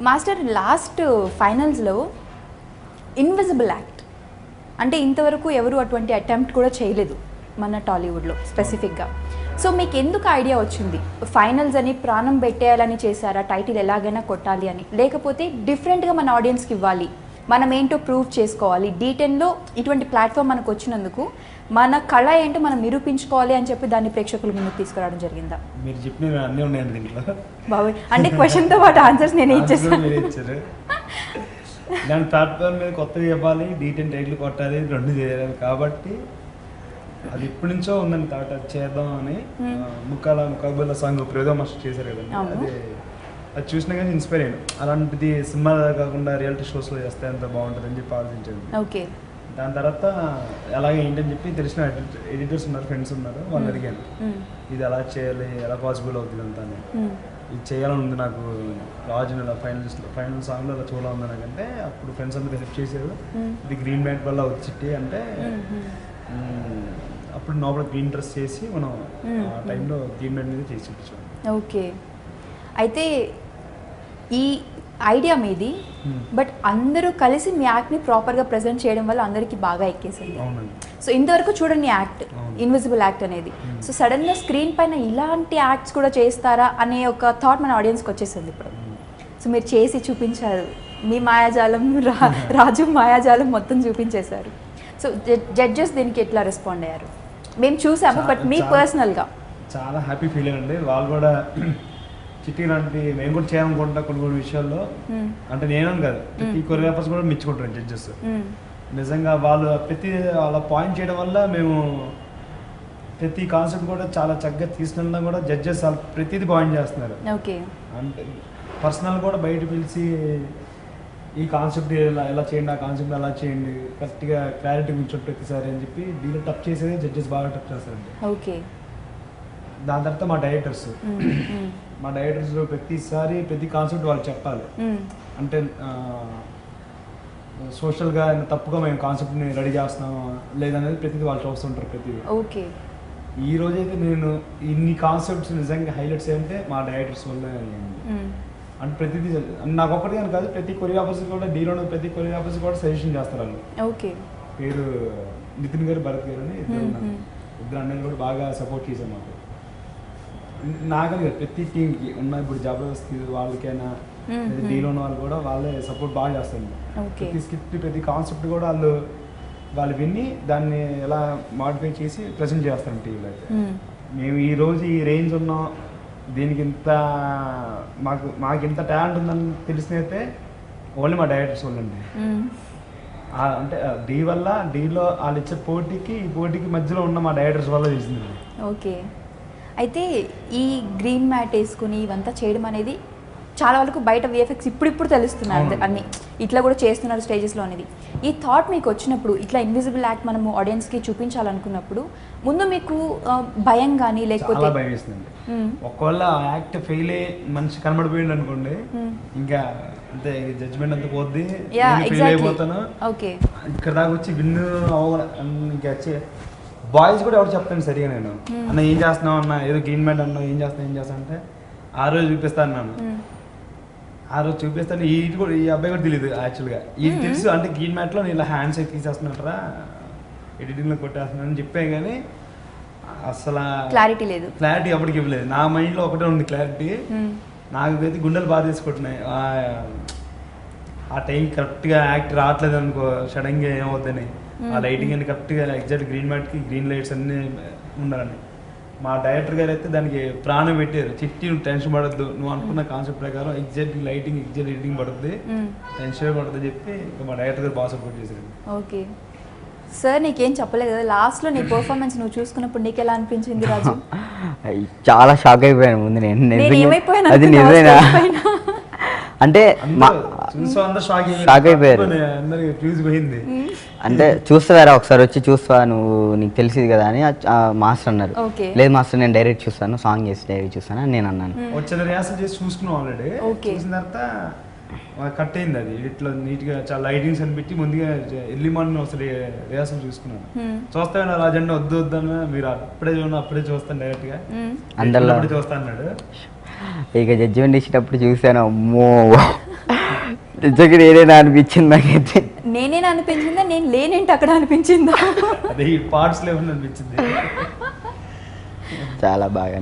Master last ఫైనల్స్లో invisible act అంటే ఇంతవరకు ఎవరు అటువంటి అటెంప్ట్ కూడా చేయలేదు మన టాలీవుడ్లో స్పెసిఫిక్గా. సో మీకు ఎందుకు ఐడియా వచ్చింది ఫైనల్స్ అని ప్రాణం పెట్టేయాలని చేశారా, టైటిల్ ఎలాగైనా కొట్టాలి అని, లేకపోతే డిఫరెంట్గా మన ఆడియన్స్కి ఇవ్వాలి, మనం ఏంటో ప్రూవ్ చేసుకోవాలి, D10లో ఇటువంటి ప్లాట్ఫామ్ మనకు వచ్చినందుకు మన కళ ఏంటో మనం నిరూపించుకోవాలి అని చెప్పి దాన్ని ప్రేక్షకుల ముందుకు తీసుకురావడం జరిగిందా? మీరు చెప్పినవి అన్నీ ఉన్నాయండి దీంట్లో. బాబోయ్, అంటే క్వశ్చన్తో పాటు ఆన్సర్స్ నేనే ఇచ్చేసాను. దాని ప్లాట్ఫామ్ మీద కొత్తగా ఇవ్వాలి, D10 టైటిల్ కొట్టాలి, రెండు చేయాలి కాబట్టి అది ఇప్పటి నుంచో ఉందండి థాట్, అది చేద్దాం అని. ముక్కబుల్ల సాంగ్ ప్రేదో మాస్టర్ చేశారు కదండి, అది చూసినా కానీ ఇన్స్పైర్ అయ్యాను. అలాంటిది సినిమా కాకుండా రియాలిటీ షోస్లో చేస్తే అంత బాగుంటుంది అని చెప్పి ఆలోచించాను. ఓకే. దాని తర్వాత అలాగే ఏంటని చెప్పి తెలిసిన ఎడిటర్స్ ఉన్నారు, ఫ్రెండ్స్ ఉన్నారు, వాళ్ళు అడిగాను ఇది ఎలా చేయాలి, ఎలా పాసిబుల్ అవుతుంది అంతా అని. ఇది చేయాలని ఉంది నాకు, రాజుని ఇలా ఫైనల్ సాంగ్లో అలా చూడాలని నాకంటే అప్పుడు ఫ్రెండ్స్ అందరూ హెల్ప్ చేశారు. ఇది గ్రీన్ మ్యాట్ వల్ల వచ్చిట్టి అంటే అప్పుడు నార్మల్ గ్రీన్ డ్రెస్ చేసి మనం ఆ టైంలో గ్రీన్ మ్యాట్ మీద చేసి చూపించాం. ఓకే. అయితే ఈ ఐడియా మీది, బట్ అందరూ కలిసి మీ యాక్ట్ని ప్రాపర్గా ప్రజెంట్ చేయడం వల్ల అందరికీ బాగా ఎక్కేసింది. సో ఇంతవరకు చూడండి యాక్ట్, ఇన్విజిబుల్ యాక్ట్ అనేది. సో సడన్గా స్క్రీన్ పైన ఇలాంటి యాక్ట్స్ కూడా చేస్తారా అనే ఒక థాట్ మన ఆడియన్స్కి వచ్చేసింది ఇప్పుడు. సో మీరు చేసి చూపించారు, మీ మాయాజాలం రాజు మాయాజాలం మొత్తం చూపించేశారు. సో జడ్జెస్ దీనికి ఎట్లా రెస్పాండ్ అయ్యారు? మేము చూసాము, బట్ మీ పర్సనల్గా చాలా హ్యాపీ ఫీల్ అయ్యండి. వాళ్ళు కూడా చిట్టి లాంటి మేము కూడా చేయాలనుకుంటా కొన్ని విషయాల్లో, అంటే నేనని కాదు ప్రతి కొరియోగ్రాఫర్స్ కూడా మెచ్చుకుంటారు జడ్జెస్. నిజంగా వాళ్ళు ప్రతి వాళ్ళ పాయింట్ చేయడం వల్ల మేము ప్రతి కాన్సెప్ట్ కూడా చాలా చక్కగా తీసుకున్నా కూడా జడ్జెస్ ప్రతిదీ పాయింట్ చేస్తున్నారు. ఓకే. అంటే పర్సనల్ కూడా బయట పిలిచి ఈ కాన్సెప్ట్ ఎలా చేయండి, ఆ కాన్సెప్ట్ ఎలా చేయండి, కరెక్ట్గా క్లారిటీ కూర్చోండి ప్రతిసారి అని చెప్పి దీన్ని టప్ చేసేది జడ్జెస్ బాగా టప్ చేస్తారండి. ఓకే. దాని తర్వాత మా డైరెక్టర్స్ ప్రతిసారి ప్రతి కాన్సెప్ట్ వాళ్ళు చెప్పాలి. అంటే సోషల్గా తప్పుగా మేము కాన్సెప్ట్ని రెడీ చేస్తున్నాము లేదనేది ప్రతిదీ వాళ్ళు చూస్తుంటారు ప్రతిదీ. ఓకే. ఈ రోజైతే నేను ఇన్ని కాన్సెప్ట్స్ నిజంగా హైలైట్స్ అంటే మా డైరెక్టర్స్ వల్ల అంటే ప్రతిదీ నాకు ఒక్కటి అని కాదు, ప్రతి కొరియోగ్రాఫర్స్ కూడా డీలో ప్రతి కొరియోగ్రాఫర్స్ కూడా సజెషన్ చేస్తారు వాళ్ళు. ఓకే. పేరు నితిన్ గారు, భరత్ గారు అని ఇద్దరు అన్నలు కూడా బాగా సపోర్ట్ చేశారు మాకు. నాకని ప్రతి టీంకి ఉన్న ఇప్పుడు జబర్దస్త్ వాళ్ళకైనా డీలో ఉన్న వాళ్ళు కూడా వాళ్ళే సపోర్ట్ బాగా చేస్తారు. ప్రతి స్క్రిప్ట్ ప్రతి కాన్సెప్ట్ కూడా వాళ్ళు విని దాన్ని ఎలా మాడిఫై చేసి ప్రజెంట్ చేస్తారు టీవీలో. అయితే మేము ఈరోజు ఈ రేంజ్ ఉన్నాం, దీనికి మాకు ఇంత టాలెంట్ ఉందని తెలిసినైతే ఓన్లీ మా డైరెక్టర్స్ వాళ్ళండి. అంటే డీలో వాళ్ళు ఇచ్చే పోటీకి ఈ పోటీకి మధ్యలో ఉన్న మా డైరెక్టర్స్ వల్ల తెలిసింది. ఓకే. అయితే ఈ గ్రీన్ మ్యాట్ వేసుకుని ఇవంతా చేయడం అనేది చాలా వరకు బయట VFX ఇప్పుడు తెలుస్తున్నాయి అన్ని, ఇట్లా కూడా చేస్తున్నారు స్టేజెస్లో అనేది. ఈ థాట్ మీకు వచ్చినప్పుడు ఇట్లా ఇన్విజిబుల్ యాక్ట్ మనము ఆడియన్స్కి చూపించాలనుకున్నప్పుడు ముందు మీకు భయం కానీ లేకపోతే భయం వేస్తుందండి. ఒకవేళ యాక్ట్ ఫెయిల్ అయ్యి మనిషి కనబడిపోయింది అనుకోండి, ఇంకా అంతే జడ్జ్మెంట్ అంతా పోద్ది, ఫెయిల్ అయిపోతాను. ఓకే. ఇక్కడ దాకా వచ్చి విన్ను ఇంకా బాయ్స్ కూడా ఎవరు చెప్తాను సరిగా, నేను అన్న ఏం చేస్తున్నావు అన్న, ఏదో గ్రీన్ మ్యాట్ అన్నా ఏం చేస్తా అంటే ఆ రోజు చూపిస్తాను అన్నాను. ఆ రోజు చూపిస్తాను. ఈ అబ్బాయి కూడా తెలియదు యాక్చువల్గా, ఇది తెలుసు అంటే గ్రీన్ మ్యాట్లో నేను ఇలా హ్యాండ్స్ అయితే తీసేస్తున్నట్రా ఎడిటింగ్లో కొట్టేస్తున్నాను చెప్పే కానీ అసలు క్లారిటీ ఎప్పటికి ఇవ్వలేదు. నా మైండ్లో ఒకటే ఉంది క్లారిటీ, నాకైతే గుండెలు బాగా తీసుకుంటున్నాయి. ఆ టైం కరెక్ట్గా యాక్ట్ రావట్లేదు అనుకో, సడన్గా ఏమవుద్దని ఆ లైటింగ్ అని కరెక్ట్గా ఎగ్జాక్ట్ గ్రీన్ మ్యాట్కి గ్రీన్ లైట్స్ అన్నీ ఉండాలని మా డైరెక్టర్ గారు అయితే దానికి ప్రాణం పెట్టారు. చిట్టి నువ్వు టెన్షన్ పడద్దు, నువ్వు అనుకున్న కాన్సెప్ట్ ప్రకారం ఎగ్జాక్ట్ లైటింగ్ ఎగ్జాక్ట్ ఎడిటింగ్ పడుతుంది, టెన్షన్ పడుతుంది చెప్పి మా డైరెక్టర్ గారు బాగా సపోర్ట్ చేశారు. ఓకే సార్, నీకేం చెప్పలేదు కదా లాస్ట్లో నీ పర్ఫార్మెన్స్ నువ్వు చూసుకున్నప్పుడు నీకు ఎలా అనిపించింది రాజు? చాలా షాక్ అయిపోయాను ముందు నేను. అది నిజమేనా అంటే షాక్ అయిపోయారు. అంటే చూస్తారా ఒకసారి వచ్చి చూస్తా, నువ్వు నీకు తెలిసింది కదా అని మాస్టర్ అన్నారు. లేదు మాస్టర్ నేను డైరెక్ట్ చూస్తాను, సాంగ్ చేసి డైరెక్ట్ చూస్తాను అని నేను అన్నాను. వచ్చిన రిహార్సల్ చేసి చూసుకున్నాం ఆల్రెడీ. చూసిన తర్వాత కట్ అయింది అది ఎడిట్లో నీట్గా, చాలా లైటింగ్స్ అని పెట్టి ముందుగా ఎర్లీ మార్నింగ్ అసలు రిహార్సల్ చూసుకున్నాను. చూస్తాను రాజండి వద్దు వద్దన్న, మీరు అప్పుడే చూస్తాను డైరెక్ట్గా అందరిలో చూస్తా అన్నాడు. ఇక జడ్జిమెంట్ ఇచ్చేటప్పుడు చూసాను, అమ్మో నిజంగా నేనేనా అనిపించింది నాకైతే. నేనేనా అనిపించిందా, నేను లేనేంటి అక్కడ అనిపించిందా? అదే ఈ పార్ట్స్ లేవని అనిపించింది. చాలా బాగా